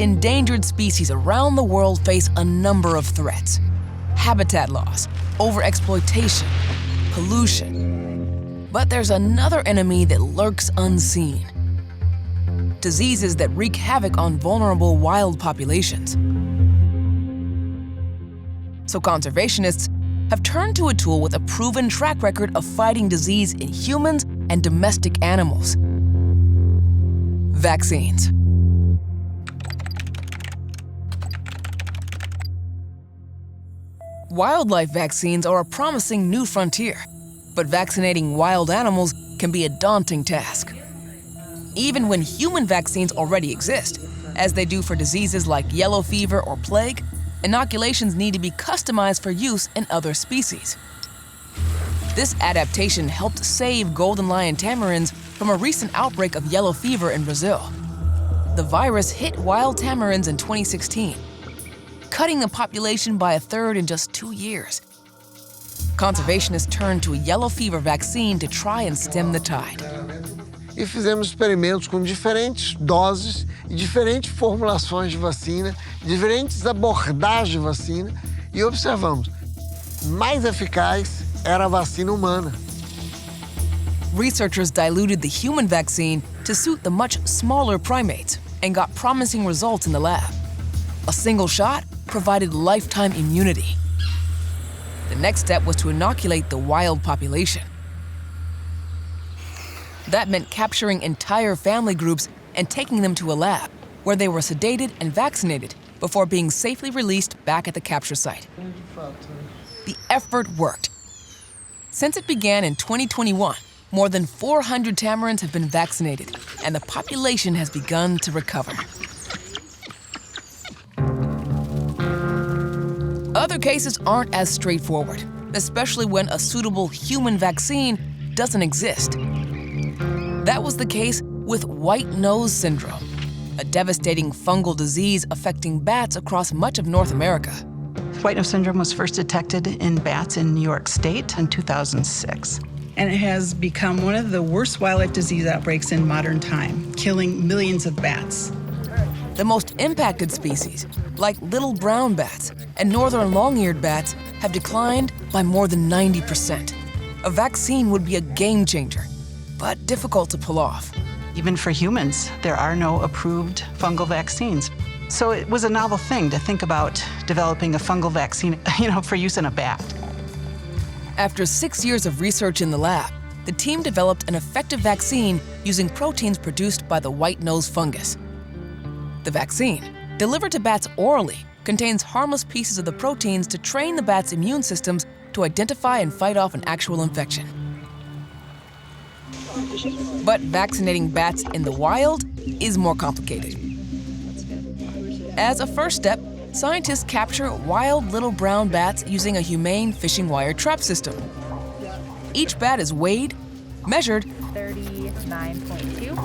endangered species around the world face a number of threats. Habitat loss, overexploitation, pollution. But there's another enemy that lurks unseen. Diseases that wreak havoc on vulnerable wild populations. So conservationists have turned to a tool with a proven track record of fighting disease in humans and domestic animals: vaccines. Wildlife vaccines are a promising new frontier, but vaccinating wild animals can be a daunting task. Even when human vaccines already exist, as they do for diseases like yellow fever or plague, inoculations need to be customized for use in other species. This adaptation helped save golden lion tamarins from a recent outbreak of yellow fever in Brazil. The virus hit wild tamarins in 2016, cutting the population by a third in just 2 years. Conservationists turned to a yellow fever vaccine to try and stem the tide. E fizemos experimentos com diferentes doses e diferentes formulações de vacina, diferentes abordagens de vacina, e observamos, mais eficaz era a vacina humana. Researchers diluted the human vaccine to suit the much smaller primates and got promising results in the lab. A single shot provided lifetime immunity. The next step was to inoculate the wild population. That meant capturing entire family groups and taking them to a lab, where they were sedated and vaccinated before being safely released back at the capture site. The effort worked. Since it began in 2021, more than 400 tamarins have been vaccinated, and the population has begun to recover. Other cases aren't as straightforward, especially when a suitable human vaccine doesn't exist. That was the case with white nose syndrome, a devastating fungal disease affecting bats across much of North America. White nose syndrome was first detected in bats in New York State in 2006. And it has become one of the worst wildlife disease outbreaks in modern time, killing millions of bats. The most impacted species, like little brown bats and northern long-eared bats, have declined by more than 90%. A vaccine would be a game changer, but difficult to pull off. Even for humans, there are no approved fungal vaccines. So it was a novel thing to think about developing a fungal vaccine, for use in a bat. After 6 years of research in the lab, the team developed an effective vaccine using proteins produced by the white nose fungus. The vaccine, delivered to bats orally, contains harmless pieces of the proteins to train the bats' immune systems to identify and fight off an actual infection. But vaccinating bats in the wild is more complicated. As a first step, scientists capture wild little brown bats using a humane fishing wire trap system. Each bat is weighed, measured, 39.2,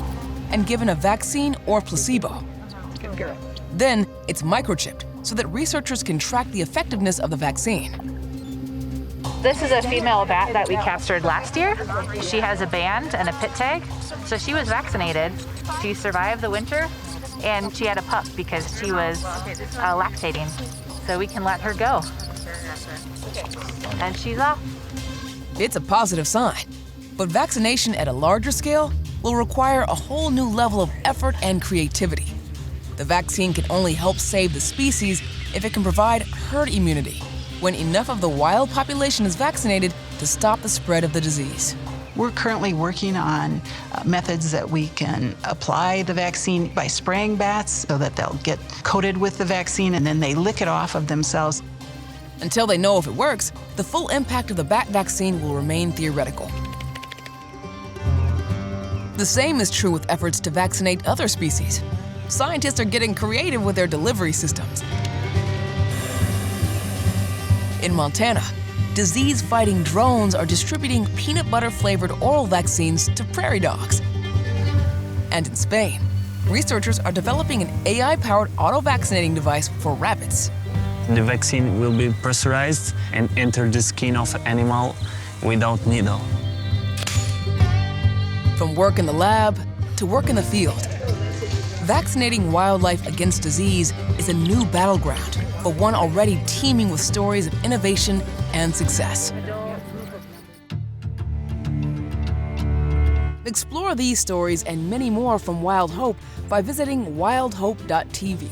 and given a vaccine or placebo. Good girl. Then it's microchipped so that researchers can track the effectiveness of the vaccine. This is a female bat that we captured last year. She has a band and a pit tag, so she was vaccinated. She survived the winter, and she had a pup because she was lactating, so we can let her go. And she's off. It's a positive sign, but vaccination at a larger scale will require a whole new level of effort and creativity. The vaccine can only help save the species if it can provide herd immunity, when enough of the wild population is vaccinated to stop the spread of the disease. We're currently working on methods that we can apply the vaccine by spraying bats so that they'll get coated with the vaccine and then they lick it off of themselves. Until they know if it works, the full impact of the bat vaccine will remain theoretical. The same is true with efforts to vaccinate other species. Scientists are getting creative with their delivery systems. In Montana, disease-fighting drones are distributing peanut butter-flavored oral vaccines to prairie dogs. And in Spain, researchers are developing an AI-powered auto-vaccinating device for rabbits. The vaccine will be pressurized and enter the skin of an animal without needle. From work in the lab to work in the field, Vaccinating wildlife against disease is a new battleground, but one already teeming with stories of innovation and success. Explore these stories and many more from Wild Hope by visiting wildhope.tv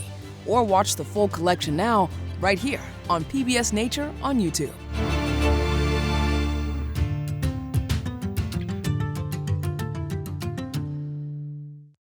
or watch the full collection now right here on PBS Nature on YouTube.